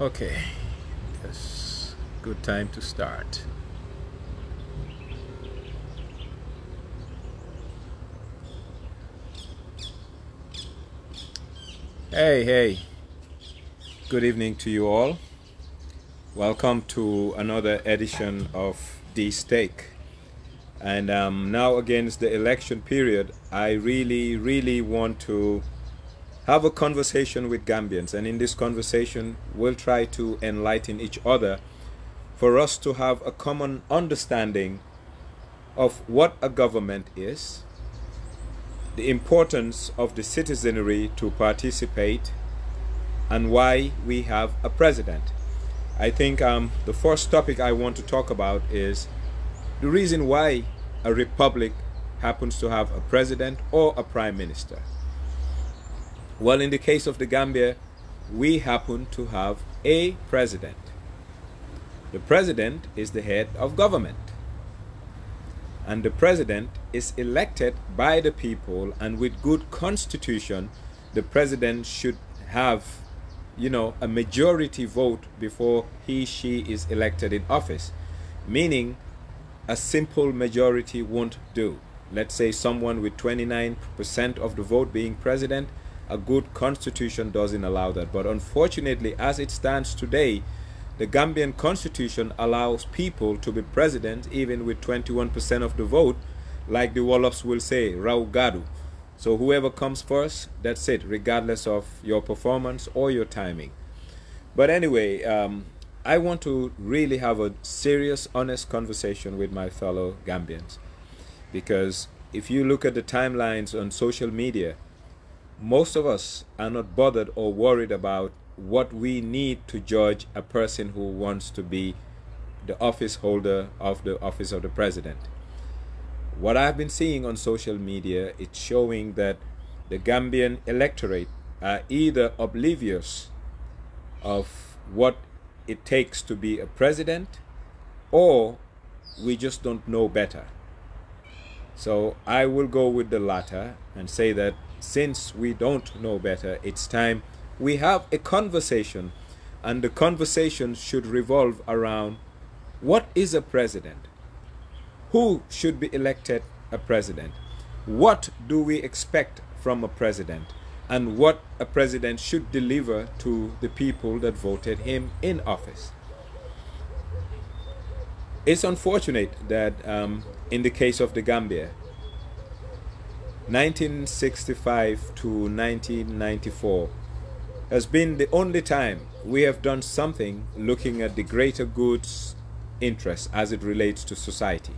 Okay, yes, good time to start. Hey, good evening to you all. Welcome to another edition of The Stake. And now against the election period, I really want to have a conversation with Gambians. And in this conversation, we'll try to enlighten each other for us to have a common understanding of what a government is, the importance of the citizenry to participate, and why we have a president. I think the first topic I want to talk about is the reason why a republic happens to have a president or a prime minister. Well, in the case of the Gambia, we happen to have a president. The president is the head of government. And the president is elected by the people, and with good constitution, the president should have, a majority vote before she is elected in office. Meaning, a simple majority won't do. Let's say someone with 29% of the vote being president, a good constitution doesn't allow that. But unfortunately, as it stands today, the Gambian constitution allows people to be president even with 21% of the vote, like the Wolofs will say, Rau Gadu. So whoever comes first, that's it, regardless of your performance or your timing. But anyway, I want to really have a serious, honest conversation with my fellow Gambians. Because if you look at the timelines on social media, most of us are not bothered or worried about what we need to judge a person who wants to be the office holder of the office of the president. What I've been seeing on social media, it's showing that the Gambian electorate are either oblivious of what it takes to be a president, or we just don't know better. So I will go with the latter and say that since we don't know better, it's time we have a conversation, and the conversation should revolve around what is a president? Who should be elected a president? What do we expect from a president? And what a president should deliver to the people that voted him in office. It's unfortunate that in the case of the Gambia, 1965 to 1994 has been the only time we have done something looking at the greater good's interests as it relates to society.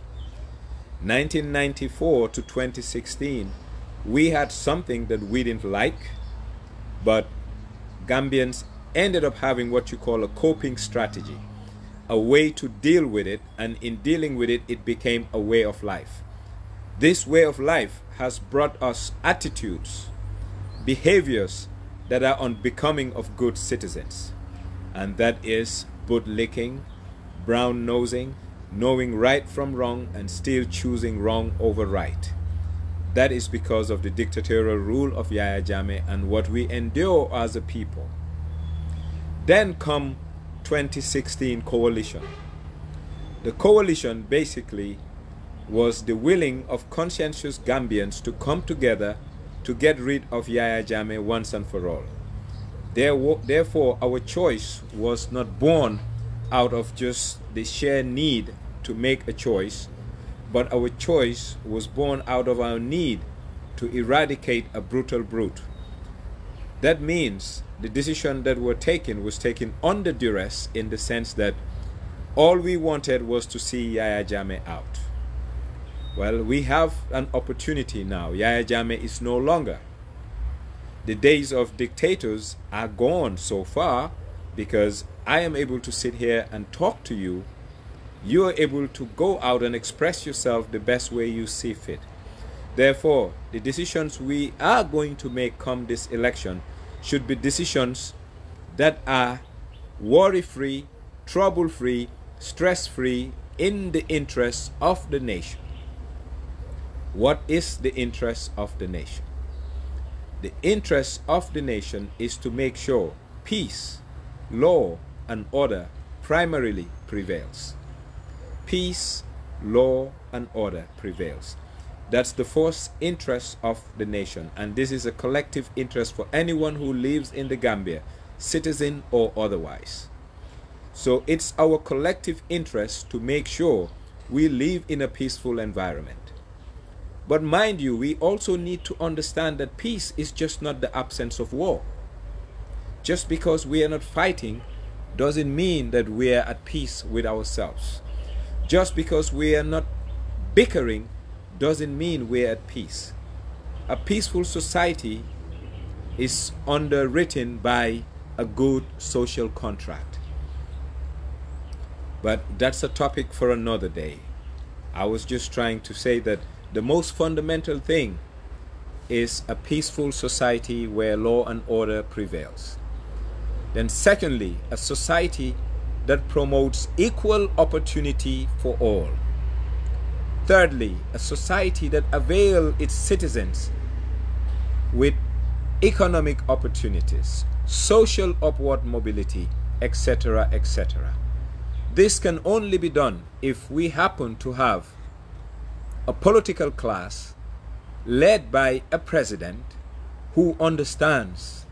1994 to 2016, we had something that we didn't like, but Gambians ended up having what you call a coping strategy, a way to deal with it, and in dealing with it, it became a way of life. This way of life has brought us attitudes, behaviors that are unbecoming of good citizens, and that is bootlicking, brown nosing, knowing right from wrong, and still choosing wrong over right. That is because of the dictatorial rule of Yahya Jammeh and what we endure as a people. Then come 2016 coalition. The coalition basically was the willing of conscientious Gambians to come together to get rid of Yahya Jammeh once and for all. Therefore, our choice was not born out of just the sheer need to make a choice, but our choice was born out of our need to eradicate a brutal brute. That means the decision that was taken under duress, in the sense that all we wanted was to see Yahya Jammeh out. Well, we have an opportunity now. Yahya Jammeh is no longer. The days of dictators are gone so far, because I am able to sit here and talk to you. You are able to go out and express yourself the best way you see fit. Therefore, the decisions we are going to make come this election should be decisions that are worry-free, trouble-free, stress-free, in the interests of the nation. What is the interest of the nation? The interest of the nation is to make sure peace, law, and order primarily prevails. Peace, law, and order prevails. That's the first interest of the nation, and this is a collective interest for anyone who lives in the Gambia, citizen or otherwise. So it's our collective interest to make sure we live in a peaceful environment. But mind you, we also need to understand that peace is just not the absence of war. Just because we are not fighting doesn't mean that we are at peace with ourselves. Just because we are not bickering doesn't mean we're at peace. A peaceful society is underwritten by a good social contract. But that's a topic for another day. I was just trying to say that the most fundamental thing is a peaceful society where law and order prevails. Then secondly, a society that promotes equal opportunity for all. Thirdly, a society that avails its citizens with economic opportunities, social upward mobility, etc., etc. This can only be done if we happen to have a political class led by a president who understands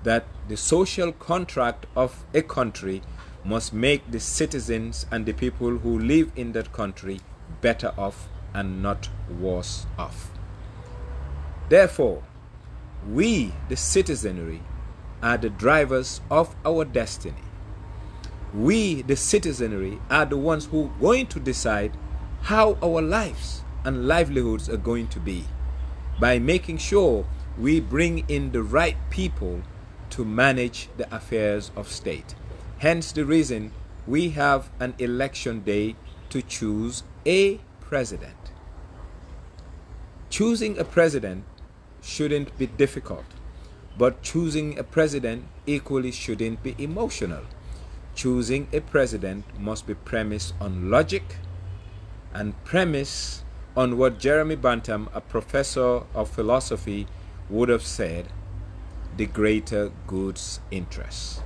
that the social contract of a country must make the citizens and the people who live in that country better off and not worse off. Therefore, we, the citizenry, are the drivers of our destiny. We, the citizenry, are the ones who are going to decide how our lives and livelihoods are going to be by making sure we bring in the right people to manage the affairs of state. Hence the reason we have an election day to choose a president. Choosing a president shouldn't be difficult, but choosing a president equally shouldn't be emotional. Choosing a president must be premised on logic and premised on what Jeremy Bentham, a professor of philosophy, would have said, the greater good's interest.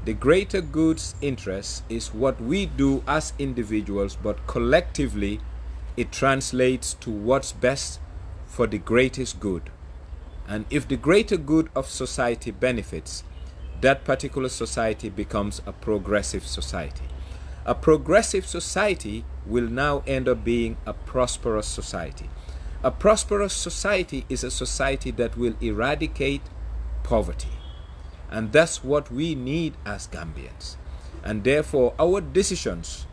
The greater good's interest is what we do as individuals, but collectively it translates to what's best for the greatest good. And if the greater good of society benefits, that particular society becomes a progressive society. A progressive society will now end up being a prosperous society. A prosperous society is a society that will eradicate poverty. And that's what we need as Gambians. And therefore, our decisions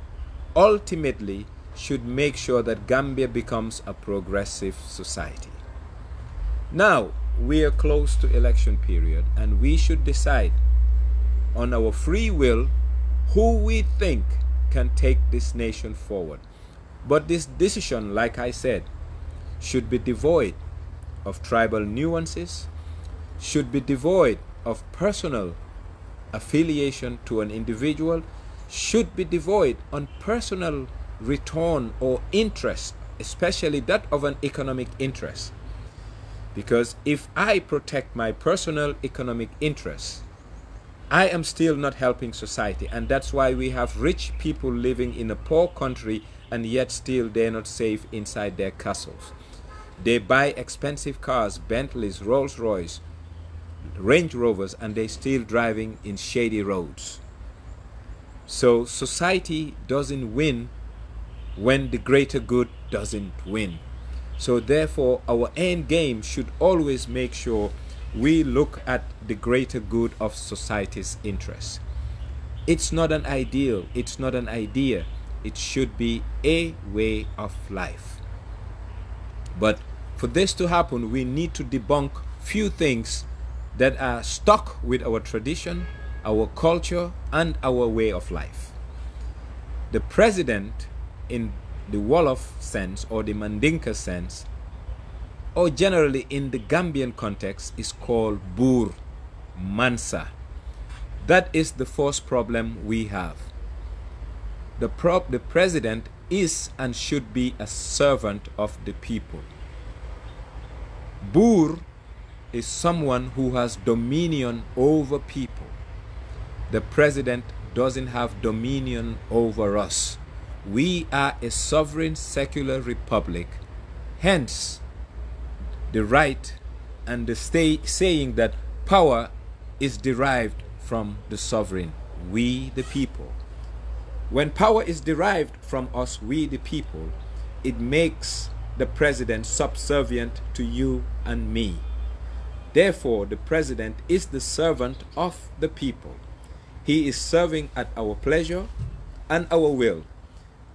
ultimately should make sure that Gambia becomes a progressive society. Now, we are close to election period, and we should decide on our free will who we think can take this nation forward. But this decision, like I said, should be devoid of tribal nuances, should be devoid of personal affiliation to an individual, should be devoid on personal return or interest, especially that of an economic interest. Because if I protect my personal economic interests, I am still not helping society. And that's why we have rich people living in a poor country, and yet still they're not safe inside their castles. They buy expensive cars, Bentleys, Rolls-Royce, Range Rovers, and they're still driving in shady roads. So society doesn't win when the greater good doesn't win. So therefore, our end game should always make sure we look at the greater good of society's interests. It's not an ideal, it's not an idea. It should be a way of life. But for this to happen, we need to debunk few things that are stuck with our tradition, our culture, and our way of life. The president, in the Wolof sense or the Mandinka sense, or generally in the Gambian context, is called Bur Mansa. That is the first problem we have. The president is and should be a servant of the people. Bur is someone who has dominion over people. The president doesn't have dominion over us. We are a sovereign secular republic. Hence, the right and the saying that power is derived from the sovereign, we the people. When power is derived from us, we the people, it makes the president subservient to you and me. Therefore, the president is the servant of the people. He is serving at our pleasure and our will.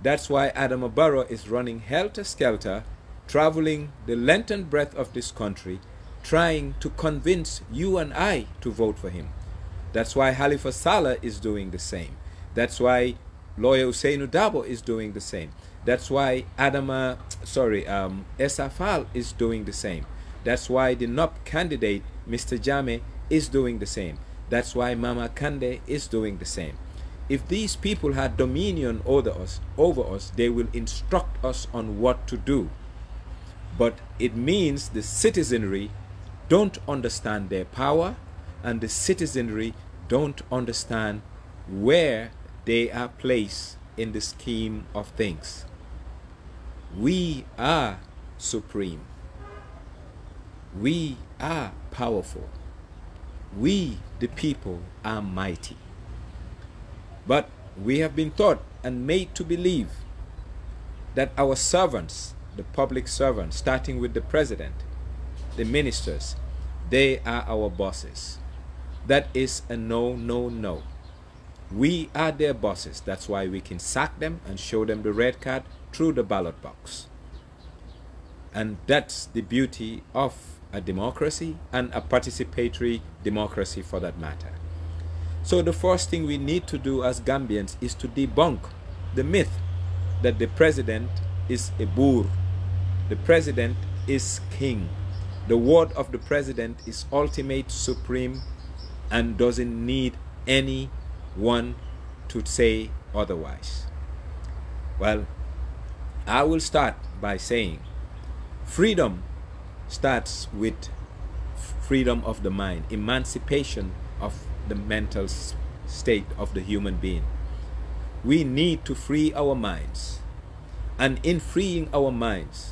That's why Adama Barrow is running helter-skelter, traveling the length and breadth of this country, trying to convince you and I to vote for him. That's why Halifa Saleh is doing the same. That's why lawyer Ousainou Darboe is doing the same. That's why Essa Faal is doing the same. That's why the NOP candidate, Mr. Jammeh, is doing the same. That's why Mama Kande is doing the same. If these people had dominion over us, they will instruct us on what to do. But it means the citizenry don't understand their power, and the citizenry don't understand where they are placed in the scheme of things. We are supreme. We are powerful. We, the people, are mighty. But we have been taught and made to believe that our servants, the public servants, starting with the president, the ministers, they are our bosses. That is a no, no, no. We are their bosses. That's why we can sack them and show them the red card through the ballot box. And that's the beauty of a democracy, and a participatory democracy for that matter. So the first thing we need to do as Gambians is to debunk the myth that the president is a boor. The president is king. The word of the president is ultimate, supreme, and doesn't need anyone to say otherwise. Well, I will start by saying freedom starts with freedom of the mind, emancipation of the mental state of the human being. We need to free our minds. And in freeing our minds,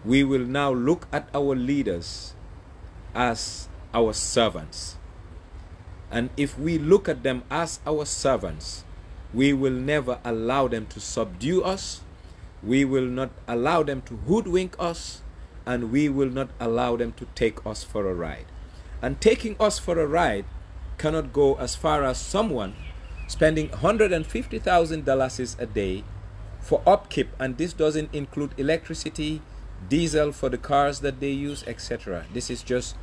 we will now look at our leaders as our servants. And if we look at them as our servants, we will never allow them to subdue us. We will not allow them to hoodwink us. And we will not allow them to take us for a ride. And taking us for a ride cannot go as far as someone spending $150,000 a day for upkeep, and this doesn't include electricity, diesel for the cars that they use, etc. This is just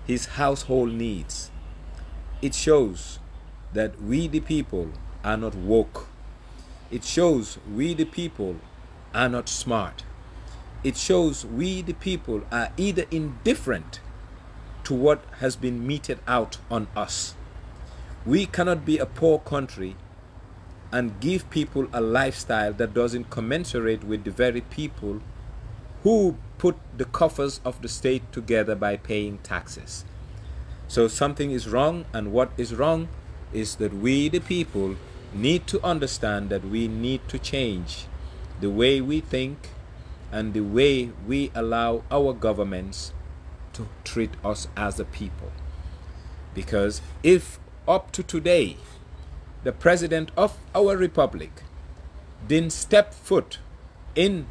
his household needs. It shows that we the people are not woke. It shows we the people are not smart. It shows we the people are either indifferent to what has been meted out on us. We cannot be a poor country and give people a lifestyle that doesn't commensurate with the very people who put the coffers of the state together by paying taxes. So something is wrong, and what is wrong is that we the people need to understand that we need to change the way we think and the way we allow our governments to treat us as a people. Because if up to today the president of our republic didn't step foot in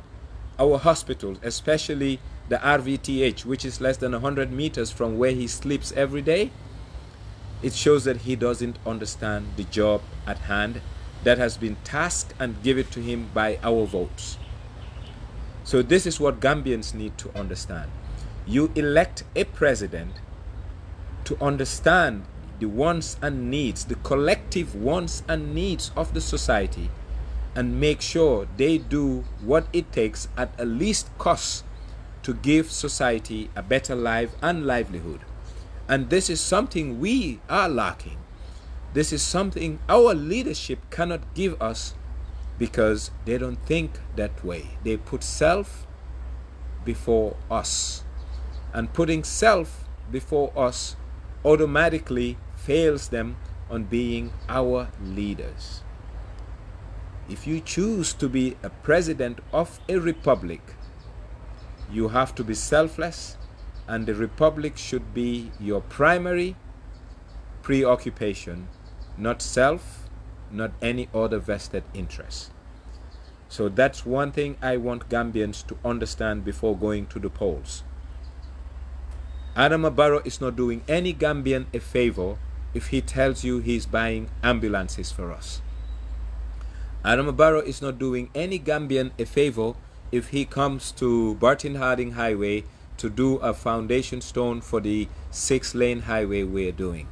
our hospitals, especially the RVTH, which is less than 100 meters from where he sleeps every day, it shows that he doesn't understand the job at hand that has been tasked and given to him by our votes. So this is what Gambians need to understand. You elect a president to understand the wants and needs, the collective wants and needs of the society, and make sure they do what it takes at a least cost to give society a better life and livelihood. And this is something we are lacking. This is something our leadership cannot give us, because they don't think that way. They put self before us. And putting self before us automatically fails them on being our leaders. If you choose to be a president of a republic, you have to be selfless, and the republic should be your primary preoccupation, not self, not any other vested interest. So that's one thing I want Gambians to understand before going to the polls. Adama Barrow is not doing any Gambian a favor if he tells you he's buying ambulances for us. Adama Barrow is not doing any Gambian a favor if he comes to Barton Harding Highway to do a foundation stone for the 6-lane highway we're doing.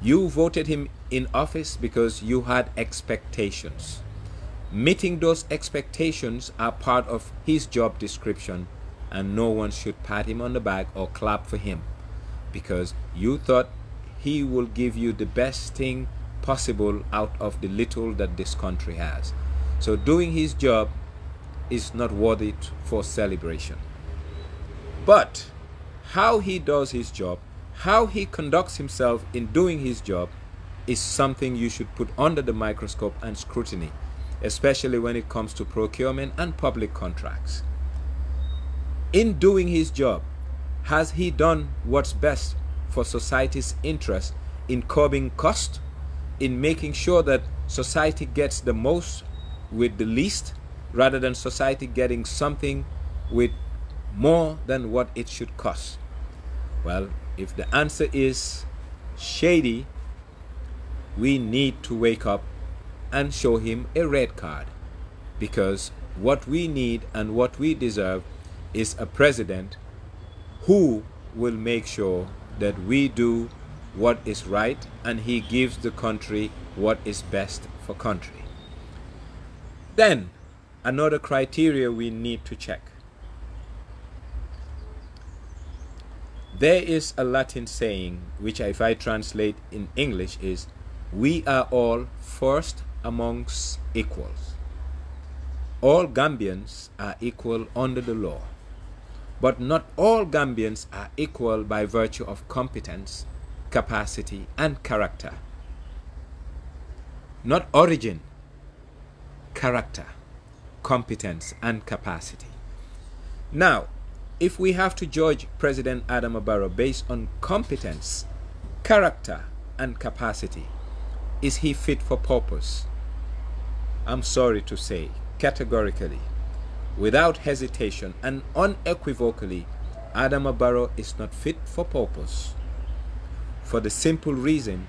You voted him in office because you had expectations. Meeting those expectations are part of his job description, and no one should pat him on the back or clap for him because you thought he will give you the best thing possible out of the little that this country has. So doing his job is not worthy for celebration. But how he does his job, how he conducts himself in doing his job, is something you should put under the microscope and scrutiny, especially when it comes to procurement and public contracts. In doing his job, has he done what's best for society's interest in curbing cost, in making sure that society gets the most with the least, rather than society getting something with more than what it should cost? Well, if the answer is shady, we need to wake up and show him a red card, because what we need and what we deserve is a president who will make sure that we do what is right and he gives the country what is best for country. Then another criteria we need to check. There is a Latin saying which, if I translate in English, is we are all first amongst equals. All Gambians are equal under the law, but not all Gambians are equal by virtue of competence, capacity, and character. Not origin, character, competence, and capacity. Now, if we have to judge President Adama Barrow based on competence, character, and capacity, is he fit for purpose? I'm sorry to say, categorically, without hesitation and unequivocally, Adama Barrow is not fit for purpose, for the simple reason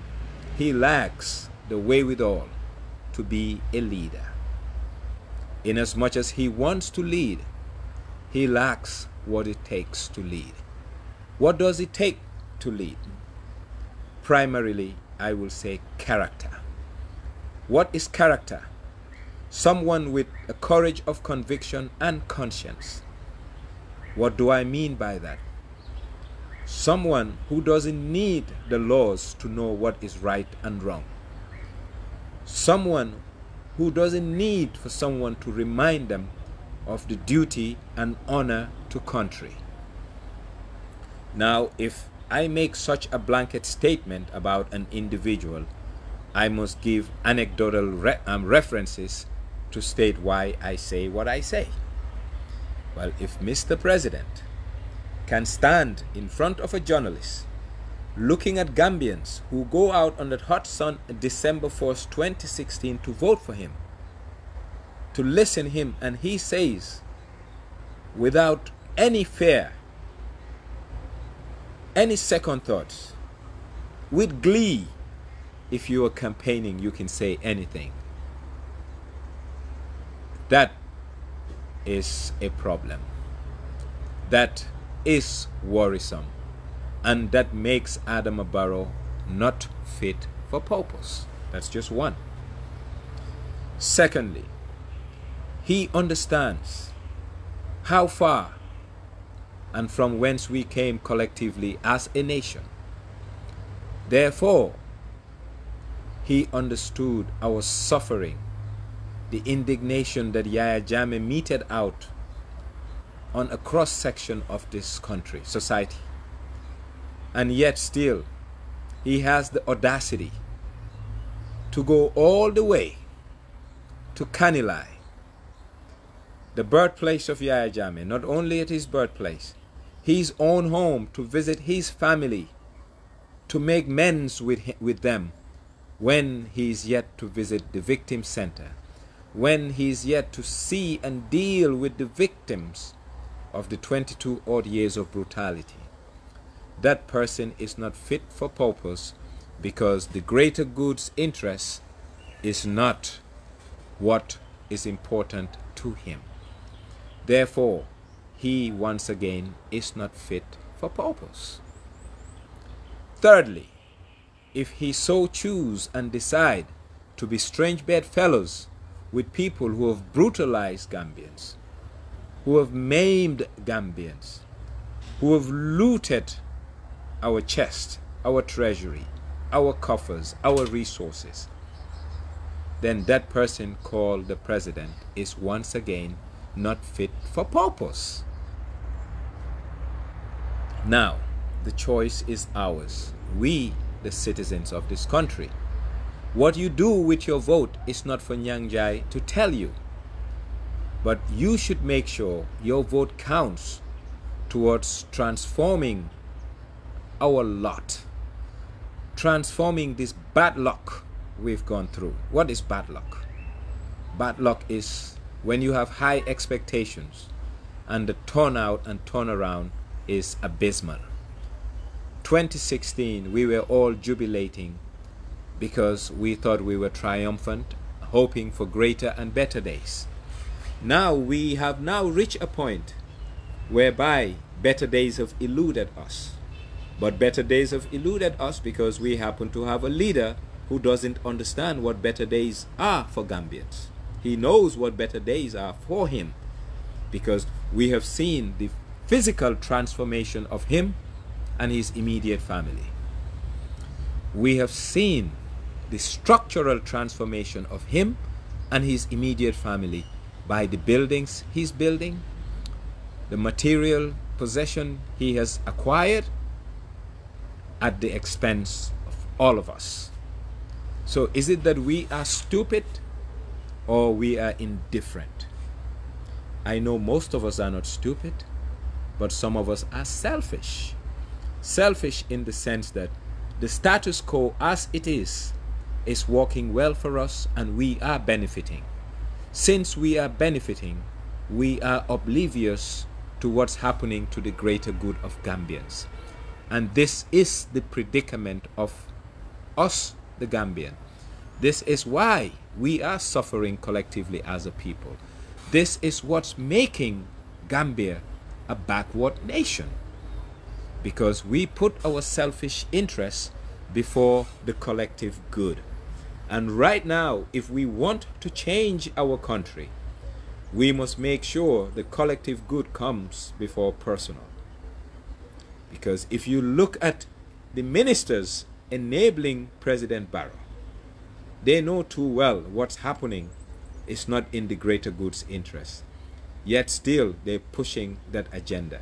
he lacks the wherewithal to be a leader. Inasmuch as he wants to lead, he lacks what it takes to lead. What does it take to lead? Primarily, I will say character. What is character? Someone with a courage of conviction and conscience. What do I mean by that? Someone who doesn't need the laws to know what is right and wrong. Someone who doesn't need for someone to remind them of the duty and honor to country. Now, if I make such a blanket statement about an individual, I must give anecdotal references to state why I say what I say. Well, if Mr. President can stand in front of a journalist looking at Gambians who go out on that hot sun December 1st, 2016 to vote for him, to listen to him, and he says without any fear, any second thoughts, with glee, if you are campaigning you can say anything, that is a problem. That is worrisome, and that makes Adama Barrow not fit for purpose. That's just one. Secondly, he understands how far and from whence we came collectively as a nation. Therefore, he understood our suffering, the indignation that Yahya Jammeh meted out on a cross-section of this country, society. And yet still, he has the audacity to go all the way to Kanilai, the birthplace of Yahya Jammeh, not only at his birthplace, his own home, to visit his family, to make amends with them, when he is yet to visit the victim center, when he is yet to see and deal with the victims of the 22 odd years of brutality. That person is not fit for purpose, because the greater good's interest is not what is important to him. Therefore, he once again is not fit for purpose. Thirdly, if he so choose and decide to be strange bedfellows with people who have brutalized Gambians, who have maimed Gambians, who have looted our chest, our treasury, our coffers, our resources, then that person called the president is once again not fit for purpose. Now, the choice is ours, we, the citizens of this country. What you do with your vote is not for Nyang Jai to tell you, but you should make sure your vote counts towards transforming our lot, transforming this bad luck we've gone through. What is bad luck? Bad luck is when you have high expectations and the turnout and turnaround is abysmal. 2016, we were all jubilating because we thought we were triumphant, hoping for greater and better days. Now we have reached a point whereby better days have eluded us. But better days have eluded us because we happen to have a leader who doesn't understand what better days are for Gambians. He knows what better days are for him, because we have seen the physical transformation of him and his immediate family. We have seen the structural transformation of him and his immediate family by the buildings he's building, the material possession he has acquired at the expense of all of us. So is it that we are stupid or we are indifferent? I know most of us are not stupid, but some of us are selfish. Selfish in the sense that the status quo as it is working well for us and we are benefiting. Since we are benefiting, we are oblivious to what's happening to the greater good of Gambians. And this is the predicament of us, the Gambian. This is why we are suffering collectively as a people. This is what's making Gambia a backward nation, because we put our selfish interests before the collective good. And right now, if we want to change our country, we must make sure the collective good comes before personal. Because if you look at the ministers enabling President Barrow, they know too well what's happening is not in the greater good's interest. Yet still they're pushing that agenda.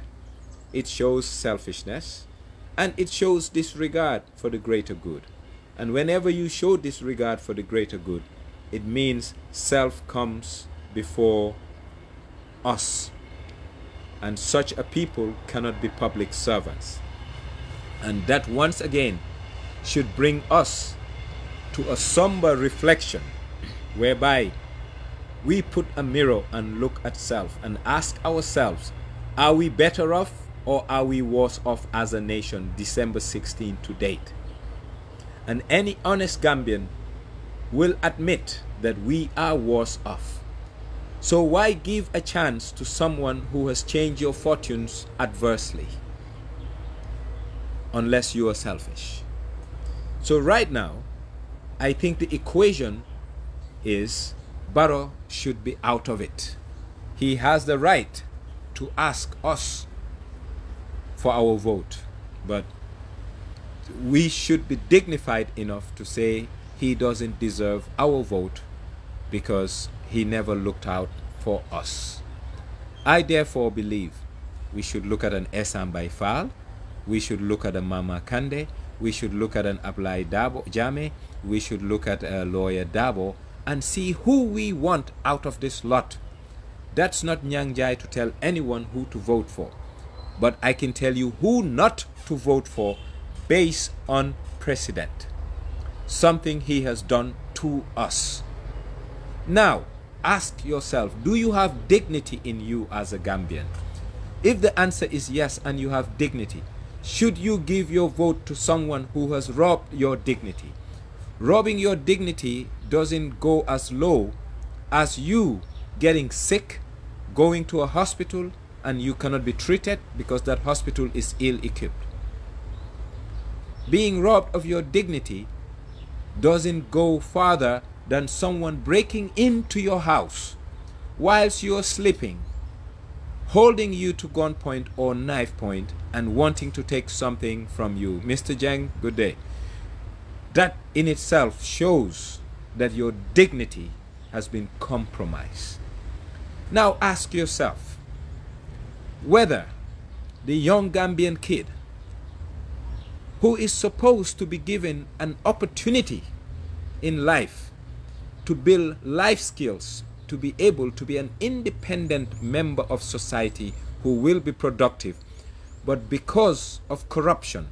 It shows selfishness and it shows disregard for the greater good. And whenever you show disregard for the greater good, it means self comes before us. And such a people cannot be public servants. And that once again should bring us to a somber reflection, whereby we put a mirror and look at self and ask ourselves, are we better off or are we worse off as a nation December 16 to date? And any honest Gambian will admit that we are worse off. So why give a chance to someone who has changed your fortunes adversely? Unless you are selfish. So right now, I think the equation is Barrow should be out of it. He has the right to ask us for our vote, but we should be dignified enough to say he doesn't deserve our vote because he never looked out for us. I therefore believe we should look at an Esam Baifal, we should look at a Mama Kande, we should look at an Ablaye Jammeh, we should look at a lawyer Dabo, and see who we want out of this lot. That's not Nyang Jai to tell anyone who to vote for, but I can tell you who not to vote for based on precedent, something he has done to us. Now, ask yourself, do you have dignity in you as a Gambian? If the answer is yes and you have dignity, should you give your vote to someone who has robbed your dignity? Robbing your dignity doesn't go as low as you getting sick, going to a hospital, and you cannot be treated because that hospital is ill-equipped. Being robbed of your dignity doesn't go farther than someone breaking into your house whilst you're sleeping, holding you to gunpoint or knife point and wanting to take something from you. Mr. Jang, good day. That in itself shows that your dignity has been compromised. Now ask yourself whether the young Gambian kid who is supposed to be given an opportunity in life to build life skills, to be able to be an independent member of society who will be productive, but because of corruption,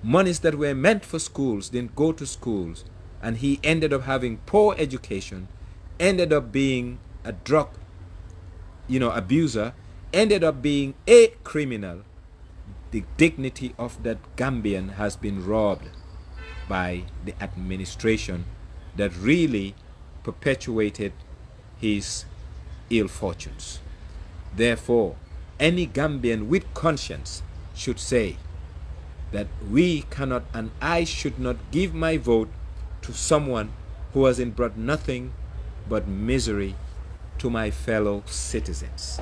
monies that were meant for schools didn't go to schools, and he ended up having poor education, ended up being a drug abuser, ended up being a criminal. The dignity of that Gambian has been robbed by the administration that really perpetuated his ill fortunes. Therefore, any Gambian with conscience should say that we cannot and I should not give my vote to someone who has brought nothing but misery to my fellow citizens.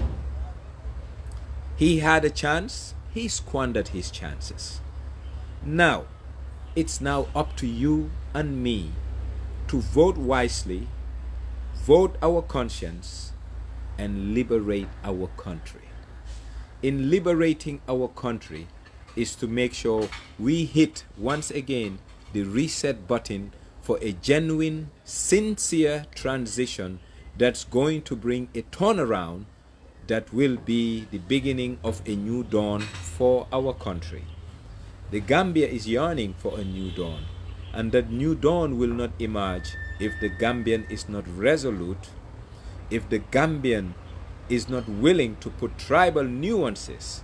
He had a chance, he squandered his chances. Now, it's now up to you and me to vote wisely, vote our conscience, and liberate our country. In liberating our country is to make sure we hit once again the reset button for a genuine, sincere transition that's going to bring a turnaround that will be the beginning of a new dawn for our country. The Gambia is yearning for a new dawn, and that new dawn will not emerge if the Gambian is not resolute, if the Gambian is not willing to put tribal nuances,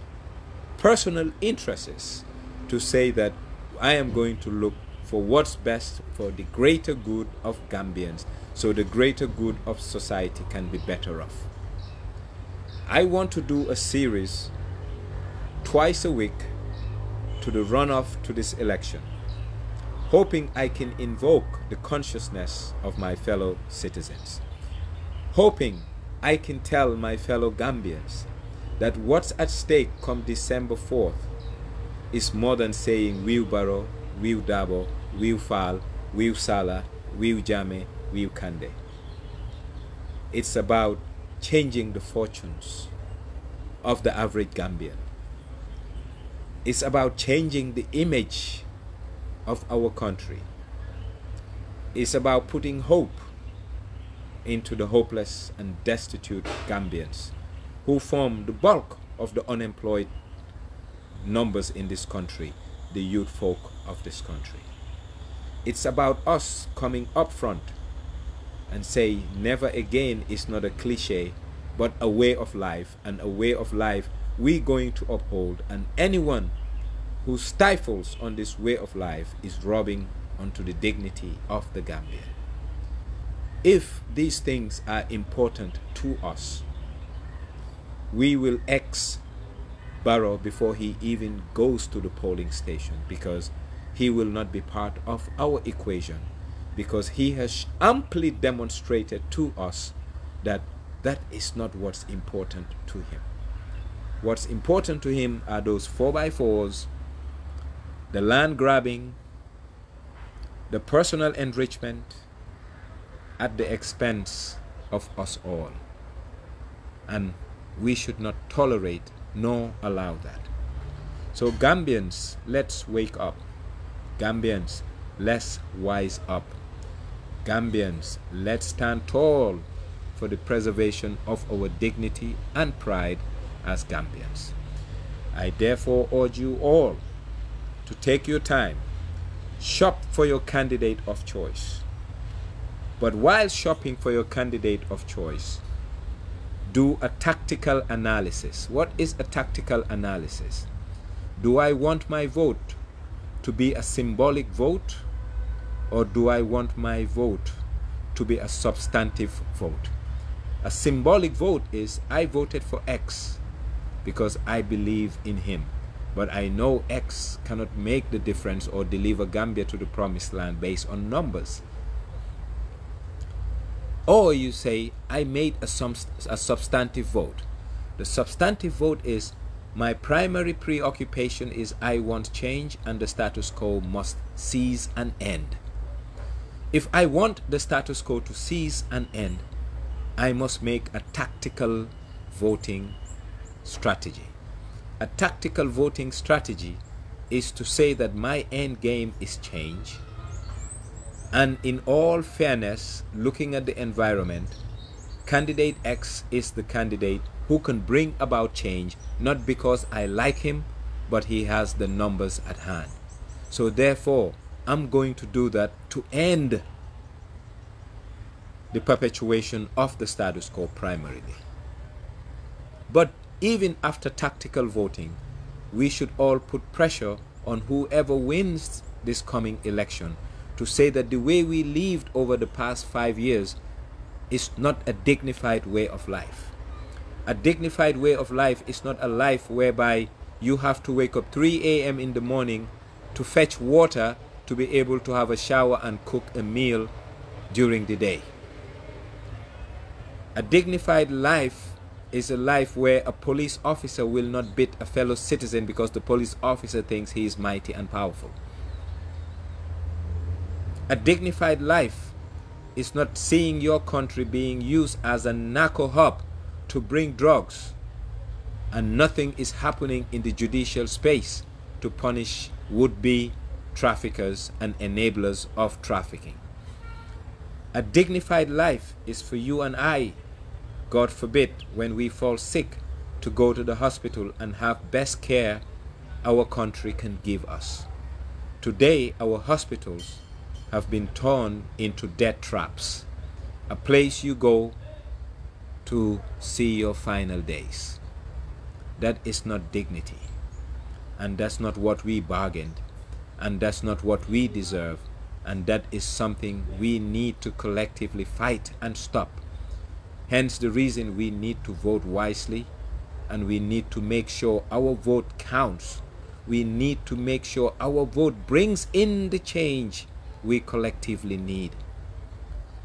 personal interests, to say that I am going to look for what's best for the greater good of Gambians, so the greater good of society can be better off. I want to do a series twice a week to the runoff to this election, hoping I can invoke the consciousness of my fellow citizens, hoping I can tell my fellow Gambians that what's at stake come December 4th is more than saying Wiu Barrow, Wiu Dabo, Wiu Fall, Wiu Sala, Wiu Jammeh, Wiu Kande. It's about changing the fortunes of the average Gambian. It's about changing the image of our country. It's about putting hope into the hopeless and destitute Gambians who form the bulk of the unemployed numbers in this country, the youth folk of this country. It's about us coming up front and say never again is not a cliche but a way of life, and a way of life we're going to uphold, and anyone who stifles on this way of life is robbing onto the dignity of the Gambia. If these things are important to us, we will X Barrow before he even goes to the polling station, because he will not be part of our equation, because he has amply demonstrated to us that that is not what's important to him. What's important to him are those 4x4s, the land grabbing, the personal enrichment at the expense of us all. And we should not tolerate nor allow that. So Gambians, let's wake up. Gambians, let's wise up. Gambians, let's stand tall for the preservation of our dignity and pride as Gambians. I therefore urge you all to take your time, shop for your candidate of choice. But while shopping for your candidate of choice, do a tactical analysis. What is a tactical analysis? Do I want my vote to be a symbolic vote, or do I want my vote to be a substantive vote? A symbolic vote is I voted for X because I believe in him, but I know X cannot make the difference or deliver Gambia to the promised land based on numbers. Or you say, I made a substantive vote. The substantive vote is my primary preoccupation is I want change and the status quo must cease and end. If I want the status quo to cease and end, I must make a tactical voting strategy. A tactical voting strategy is to say that my end game is change. And in all fairness, looking at the environment, candidate X is the candidate who can bring about change, not because I like him, but he has the numbers at hand. So therefore, I'm going to do that to end the perpetuation of the status quo primarily. But even after tactical voting, we should all put pressure on whoever wins this coming election to say that the way we lived over the past 5 years is not a dignified way of life. A dignified way of life is not a life whereby you have to wake up 3 a.m. in the morning to fetch water to be able to have a shower and cook a meal during the day. A dignified life is a life where a police officer will not beat a fellow citizen because the police officer thinks he is mighty and powerful. A dignified life is not seeing your country being used as a narco hub to bring drugs and nothing is happening in the judicial space to punish would-be traffickers and enablers of trafficking. A dignified life is for you and I, God forbid, when we fall sick, to go to the hospital and have best care our country can give us. Today, our hospitals have been turned into death traps, a place you go to see your final days. That is not dignity, and that's not what we bargained, and that's not what we deserve, and that is something we need to collectively fight and stop. Hence the reason we need to vote wisely, and we need to make sure our vote counts. We need to make sure our vote brings in the change we collectively need.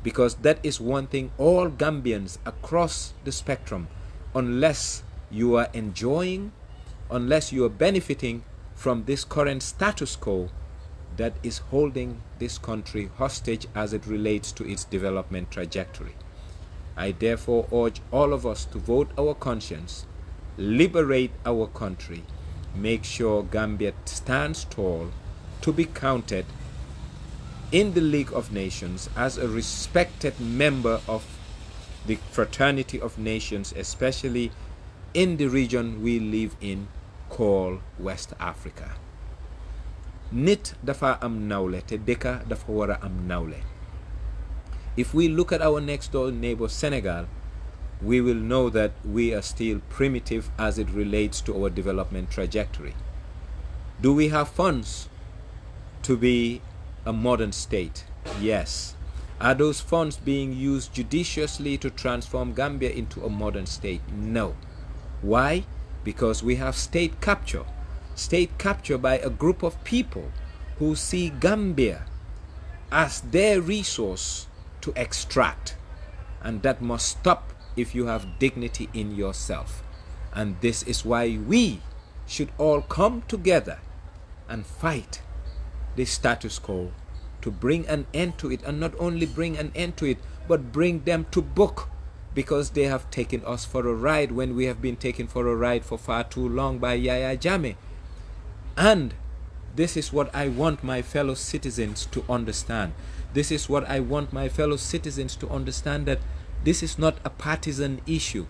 Because that is one thing all Gambians across the spectrum, unless you are enjoying, unless you are benefiting from this current status quo that is holding this country hostage as it relates to its development trajectory. I therefore urge all of us to vote our conscience, liberate our country, make sure Gambia stands tall to be counted in the League of Nations as a respected member of the fraternity of nations, especially in the region we live in called West Africa. Nit dafa am nawle te deka dafa wara am nawle. If we look at our next door neighbor Senegal, we will know that we are still primitive as it relates to our development trajectory. Do we have funds to be a modern state? Yes. Are those funds being used judiciously to transform Gambia into a modern state? No. Why? Because we have state capture. State capture by a group of people who see Gambia as their resource to extract, and that must stop if you have dignity in yourself. And this is why we should all come together and fight this status quo to bring an end to it, and not only bring an end to it, but bring them to book, because they have taken us for a ride when we have been taken for a ride for far too long by Yaya Jammeh. And this is what I want my fellow citizens to understand. This is what I want my fellow citizens to understand, that this is not a partisan issue.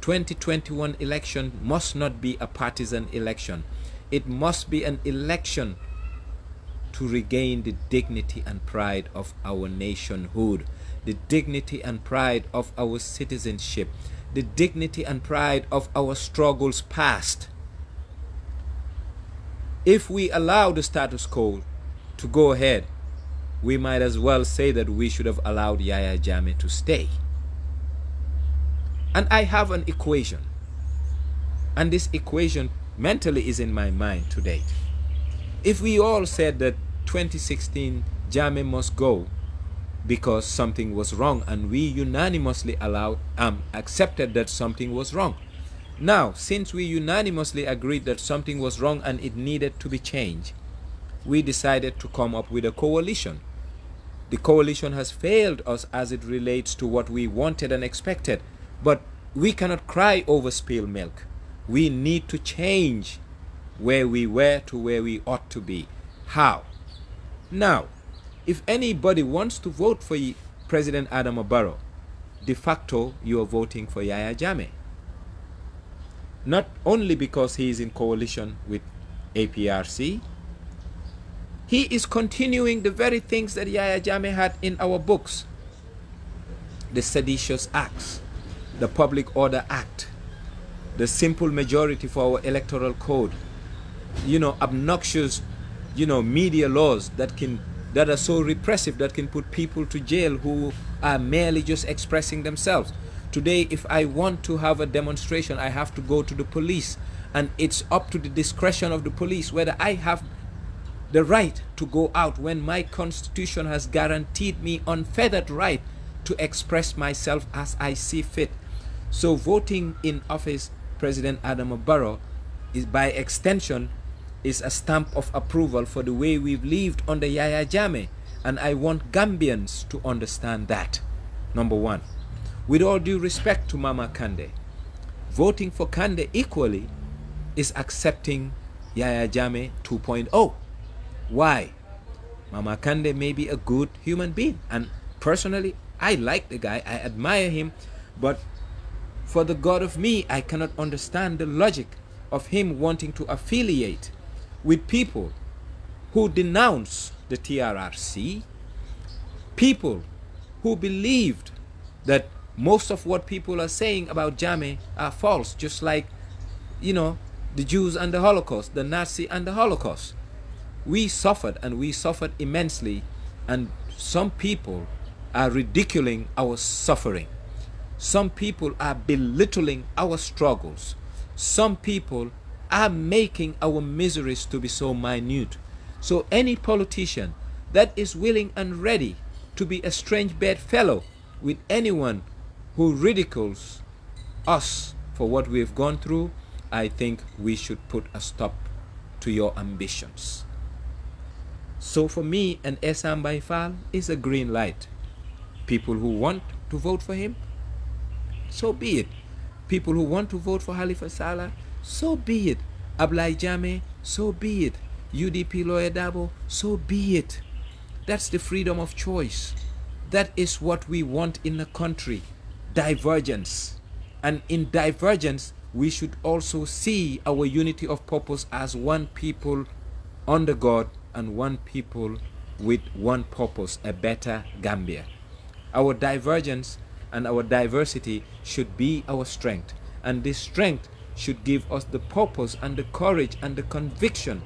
2021 election must not be a partisan election. It must be an election to regain the dignity and pride of our nationhood, the dignity and pride of our citizenship, the dignity and pride of our struggles past. If we allow the status quo to go ahead, we might as well say that we should have allowed Yahya Jammeh to stay. And I have an equation, and this equation mentally is in my mind to date. If we all said that 2016 Jammeh must go because something was wrong, and we unanimously accepted that something was wrong. Now, since we unanimously agreed that something was wrong and it needed to be changed, we decided to come up with a coalition. The coalition has failed us as it relates to what we wanted and expected, but we cannot cry over spilled milk. We need to change where we were to where we ought to be. How? Now, if anybody wants to vote for President Adama Barrow, de facto you are voting for Yahya Jammeh. Not only because he is in coalition with APRC, he is continuing the very things that Yahya Jammeh had in our books. The seditious acts, the Public Order Act, the simple majority for our electoral code, obnoxious, media laws that are so repressive that can put people to jail who are merely just expressing themselves. Today, if I want to have a demonstration, I have to go to the police, and it's up to the discretion of the police whether I have the right to go out when my constitution has guaranteed me unfettered right to express myself as I see fit. So voting in office President Adama Barrow is, by extension, is a stamp of approval for the way we've lived under Yahya Jammeh, and I want Gambians to understand that. Number one, with all due respect to Mama Kandeh, voting for Kandeh equally is accepting Yahya Jammeh 2.0. Why? Mama Kandeh may be a good human being, and personally I like the guy, I admire him, but for the God of me, I cannot understand the logic of him wanting to affiliate with people who denounce the TRRC, people who believed that most of what people are saying about Jammeh are false, just like, the Jews and the Holocaust, the Nazi and the Holocaust. We suffered, and we suffered immensely, and some people are ridiculing our suffering. Some people are belittling our struggles. Some people are making our miseries to be so minute. So any politician that is willing and ready to be a strange bedfellow with anyone who ridicules us for what we've gone through, I think we should put a stop to your ambitions. So for me, an Esam Baifal is a green light. People who want to vote for him, so be it. People who want to vote for Halifa Sallah, so be it. Ablai Jammeh, so be it. UDP Lawyer Dabo, so be it. That's the freedom of choice. That is what we want in the country. Divergence. And in divergence, we should also see our unity of purpose as one people under God and one people with one purpose, a better Gambia. Our divergence and our diversity should be our strength, and this strength should give us the purpose and the courage and the conviction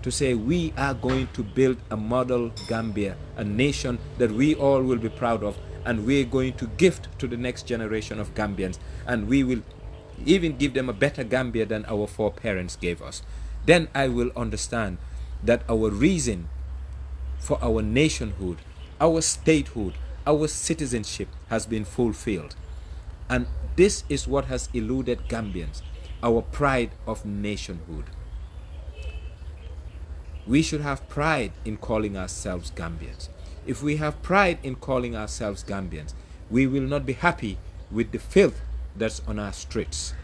to say we are going to build a model Gambia, a nation that we all will be proud of, and we're going to gift to the next generation of Gambians, and we will even give them a better Gambia than our foreparents gave us. Then I will understand that our reason for our nationhood, our statehood, our citizenship has been fulfilled. And this is what has eluded Gambians, our pride of nationhood. We should have pride in calling ourselves Gambians. If we have pride in calling ourselves Gambians, we will not be happy with the filth that's on our streets.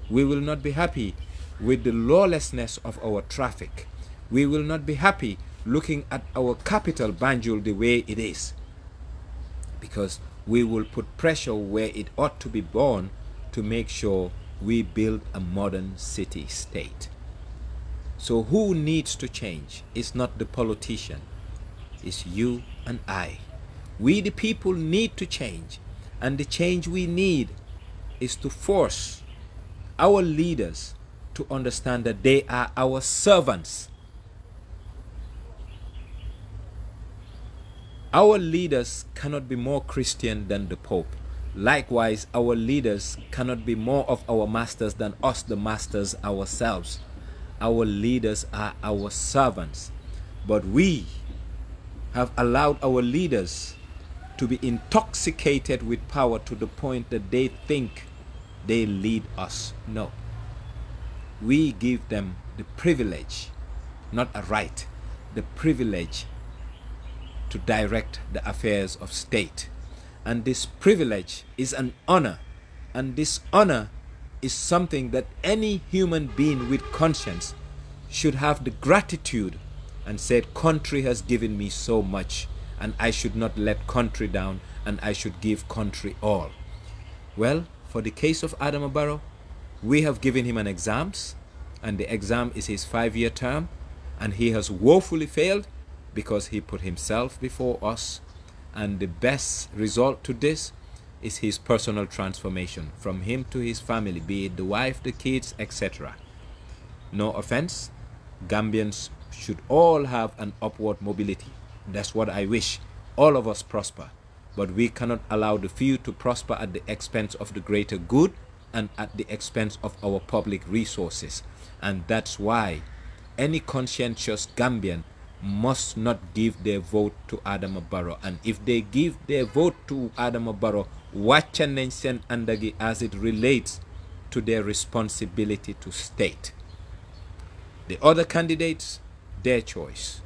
We will not be happy with the lawlessness of our traffic. We will not be happy looking at our capital, Banjul, the way it is, because we will put pressure where it ought to be born to make sure we build a modern city-state. So who needs to change? It's not the politician. It's you and I. We the people need to change. And the change we need is to force our leaders to understand that they are our servants. Our leaders cannot be more Christian than the Pope. Likewise, our leaders cannot be more of our masters than us, the masters ourselves. Our leaders are our servants. But we have allowed our leaders to be intoxicated with power to the point that they think they lead us. No. We give them the privilege, not a right, the privilege to direct the affairs of state. And this privilege is an honor. And this honor is something that any human being with conscience should have the gratitude and said, country has given me so much, and I should not let country down, and I should give country all. Well, for the case of Adama Barrow, we have given him an exams, and the exam is his 5-year term, and he has woefully failed because he put himself before us. And the best result to this is his personal transformation, from him to his family, be it the wife, the kids, etc. No offense, Gambians should all have an upward mobility. That's what I wish. All of us prosper. But we cannot allow the few to prosper at the expense of the greater good and at the expense of our public resources. And that's why any conscientious Gambian must not give their vote to Adama Barrow. And if they give their vote to Adama Barrow, watch and send andagi as it relates to their responsibility to state. The other candidates, their choice.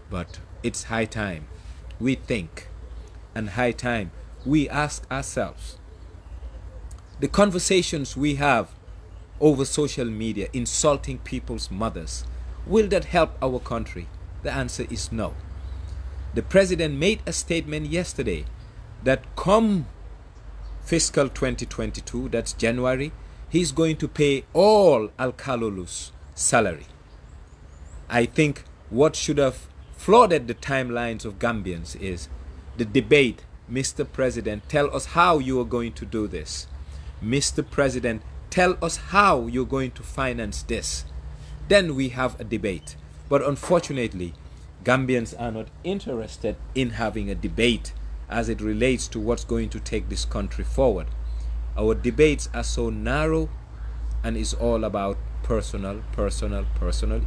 But it's high time we think, and high time we ask ourselves, the conversations we have over social media insulting people's mothers, will that help our country? The answer is no. The president made a statement yesterday that come fiscal 2022, that's January, he's going to pay all Al-Kalulu's salary. I think what should have flooded the timelines of Gambians is the debate. Mr. President, tell us how you are going to do this. Mr. President, tell us how you're going to finance this. Then we have a debate. But unfortunately, Gambians are not interested in having a debate as it relates to what's going to take this country forward. Our debates are so narrow and it's all about personal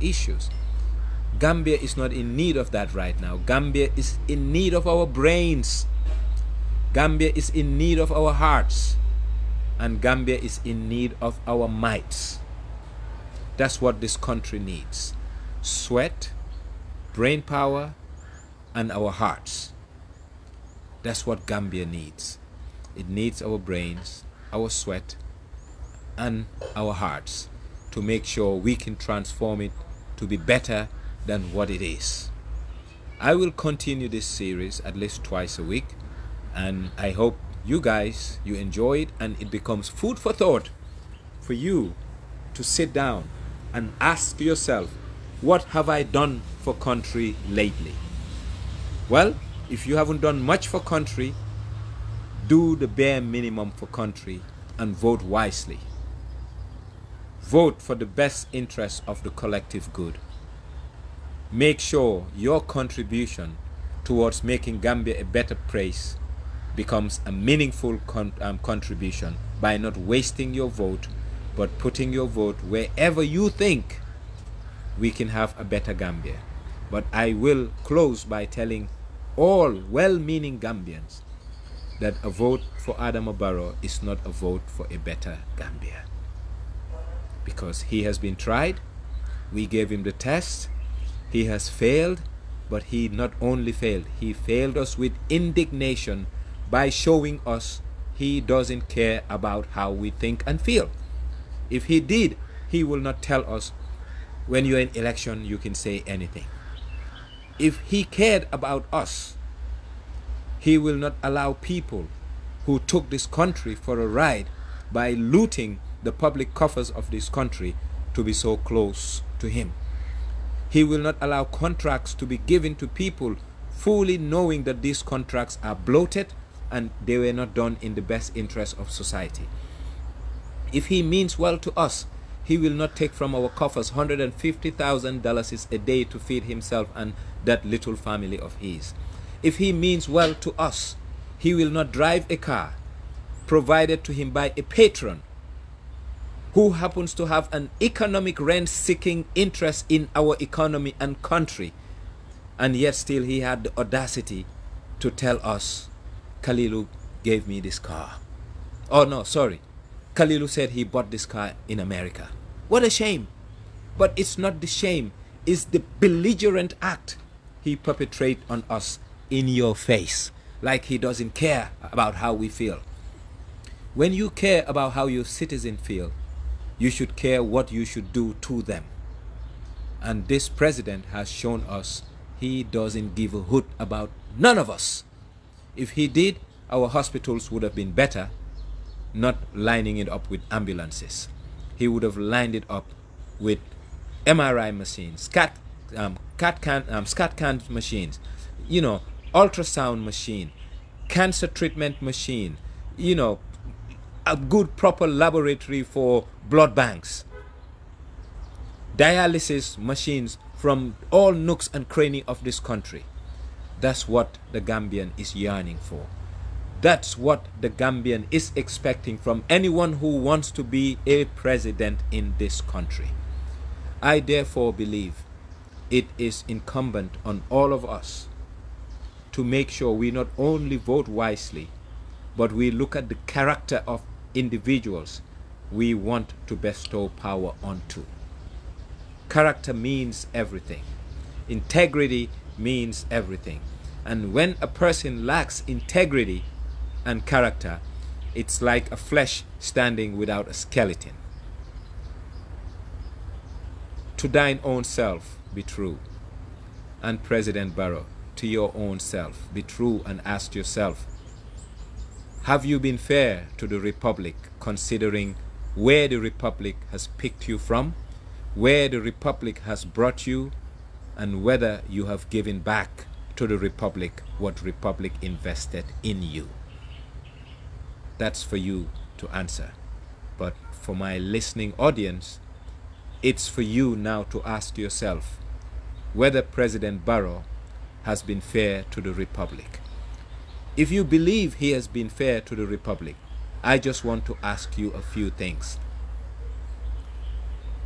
issues. Gambia is not in need of that right now. Gambia is in need of our brains. Gambia is in need of our hearts. And Gambia is in need of our mights. That's what this country needs. Sweat, brain power, and our hearts. That's what Gambia needs. It needs our brains, our sweat, and our hearts to make sure we can transform it to be better than what it is. I will continue this series at least twice a week, and I hope you guys, you enjoy it and it becomes food for thought for you to sit down and ask yourself, what have I done for country lately? Well, if you haven't done much for country, do the bare minimum for country and vote wisely. Vote for the best interest of the collective good. Make sure your contribution towards making Gambia a better place becomes a meaningful contribution by not wasting your vote, but putting your vote wherever you think we can have a better Gambia. But I will close by telling all well-meaning Gambians that a vote for Adama Barrow is not a vote for a better Gambia. Because he has been tried, we gave him the test, he has failed, but he not only failed, he failed us with indignation by showing us he doesn't care about how we think and feel. If he did, he will not tell us, when you're in election, you can say anything. If he cared about us, he will not allow people who took this country for a ride by looting the public coffers of this country to be so close to him. He will not allow contracts to be given to people fully knowing that these contracts are bloated and they were not done in the best interest of society. If he means well to us, he will not take from our coffers $150,000 a day to feed himself and that little family of his. If he means well to us, he will not drive a car provided to him by a patron who happens to have an economic rent-seeking interest in our economy and country, and yet still he had the audacity to tell us, Kalilu gave me this car. Oh no, sorry. Kalilu said he bought this car in America. What a shame. But it's not the shame, it's the belligerent act he perpetrates on us in your face, like he doesn't care about how we feel. When you care about how your citizens feel, you should care what you should do to them. And this president has shown us he doesn't give a hoot about none of us. If he did, our hospitals would have been better, not lining it up with ambulances. He would have lined it up with MRI machines, scat can machines, you know, ultrasound machine, cancer treatment machine, you know, a good proper laboratory for blood banks, dialysis machines from all nooks and crannies of this country. That's what the Gambian is yearning for. That's what the Gambian is expecting from anyone who wants to be a president in this country. I therefore believe it is incumbent on all of us to make sure we not only vote wisely, but we look at the character of individuals we want to bestow power onto. Character means everything. Integrity means everything. And when a person lacks integrity and character, it's like a flesh standing without a skeleton. To thine own self be true. And President Barrow, to your own self be true and ask yourself, have you been fair to the Republic, considering where the Republic has picked you from, where the Republic has brought you, and whether you have given back to the Republic what Republic invested in you? That's for you to answer. But for my listening audience, it's for you now to ask yourself whether President Barrow has been fair to the Republic. If you believe he has been fair to the Republic, I just want to ask you a few things.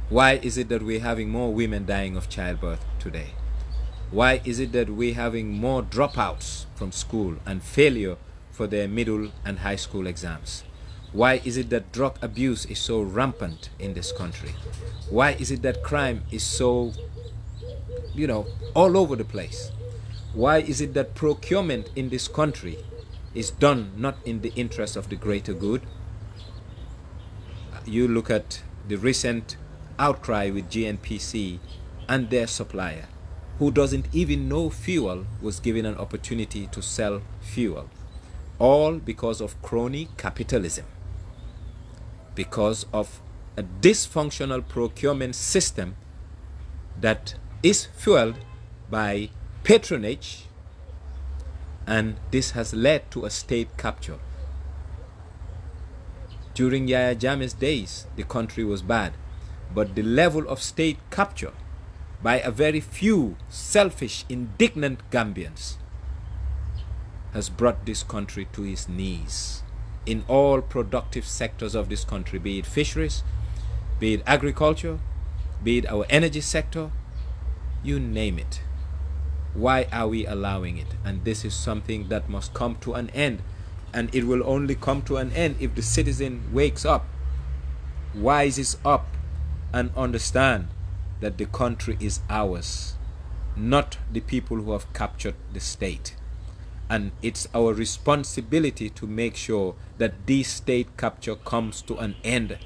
Why is it that we're having more women dying of childbirth today? Why is it that we're having more dropouts from school and failure for their middle and high school exams? Why is it that drug abuse is so rampant in this country? Why is it that crime is so, you know, all over the place? Why is it that procurement in this country is done not in the interest of the greater good? You look at the recent outcry with GNPC and their supplier, who doesn't even know fuel was given an opportunity to sell fuel, all because of crony capitalism, because of a dysfunctional procurement system that is fueled by patronage, and this has led to a state capture. During Yahya Jammeh's days, the country was bad, but the level of state capture by a very few selfish, indignant Gambians has brought this country to its knees in all productive sectors of this country, be it fisheries, be it agriculture, be it our energy sector, you name it. Why are we allowing it? And this is something that must come to an end, and it will only come to an end if the citizen wakes up, wises up, and understand that the country is ours, not the people who have captured the state. And it's our responsibility to make sure that this state capture comes to an end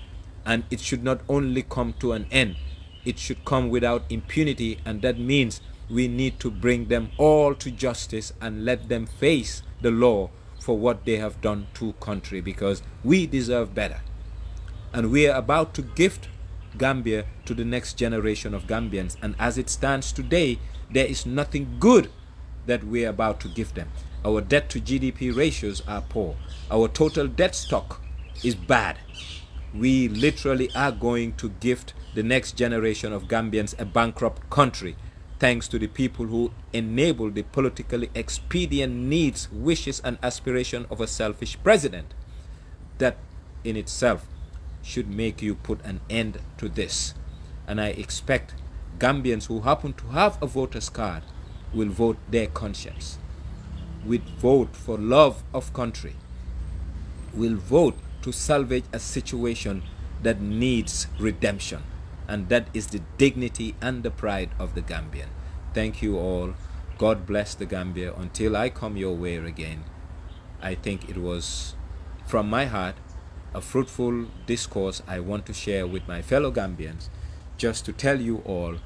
And it should not only come to an end, it should come without impunity, and that means we need to bring them all to justice and let them face the law for what they have done to country, because we deserve better. And we are about to gift Gambia to the next generation of Gambians, and as it stands today, there is nothing good that we are about to give them. Our debt to GDP ratios are poor. Our total debt stock is bad. We literally are going to gift the next generation of Gambians a bankrupt country, thanks to the people who enable the politically expedient needs, wishes, and aspiration of a selfish president. That in itself should make you put an end to this. And I expect Gambians who happen to have a voter's card will vote their conscience, will vote for love of country, will vote to salvage a situation that needs redemption. And that is the dignity and the pride of the Gambian. Thank you all. God bless the Gambia. Until I come your way again, I think it was from my heart a fruitful discourse I want to share with my fellow Gambians, just to tell you all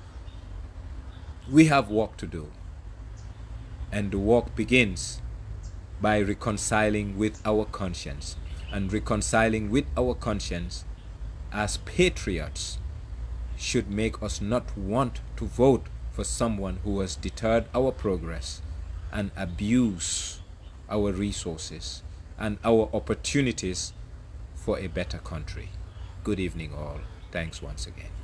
we have work to do. And the work begins by reconciling with our conscience. And reconciling with our conscience as patriots should make us not want to vote for someone who has deterred our progress and abuse our resources and our opportunities for a better country. Good evening all. Thanks once again.